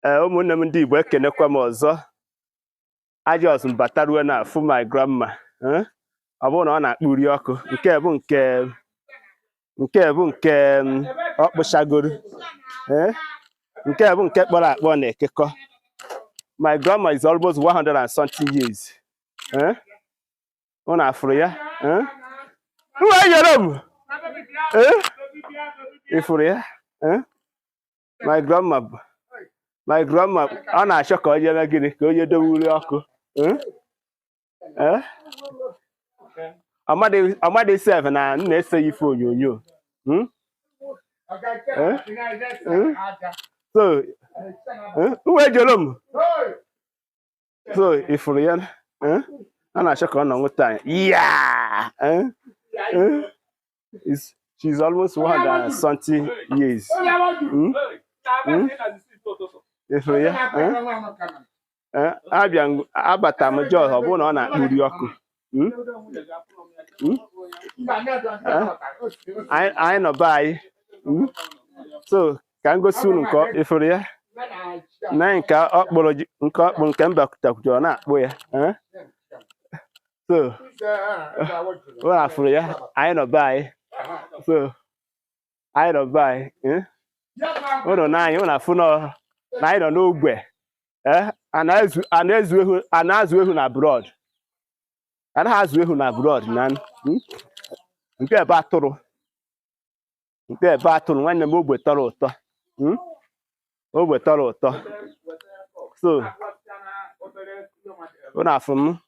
ụmụnne m ndị Igbo ekenekwa m ọzọ. Ajọs m bataruo na afụ my grandma. Ọ bụrụ na ọ na-akpụri ọkụ, nke bụ nke ọkpụchagoro, nke bụ nke kpọrọ akpọ na-ekekọ. My grandma is almost 100 and something years. Unu afụrụ ya? Nwa yọrọ m! Ifụrụ ya? My grandma ọ na-achọ ka onye mee gịnị, ka onye dowuri ọkụ. Ọmadị sef na na-ese ife onyonyo. So uwe jolo m. So ifụrụ ya, ọ na-achọ ka ọ nọ nwụta anyị. She's almost 100 and something years. Ifụrụ ya? Abata m Jos, ọ bụrụ na ọ na-akpụri ọkụ. Anyị nọ be anyị. So ka m gosi unu nke ifụrụ ya na nke ọkpụrụ nke m bakwutakwutere ọ na-akpụ ya. So ọ na-afụrụ ya, anyị nọ be anyị. So anyị nọ be anyị. Ụnụ n'anya, ụnụ afụ na anyị nọ n'ogbe. A na-azụ ehu na abroad. Anaghị azụ ehu na abroad na nke ebe atụrụ. Nke ebe atụrụ nwanne m ogbe tọrọ ụtọ. Ogbe tọrọ ụtọ. So ụnụ afụ m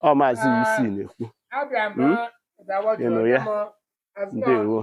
ọ Maazi-UC na-ekwu. Ịnụ ya? Ndewo.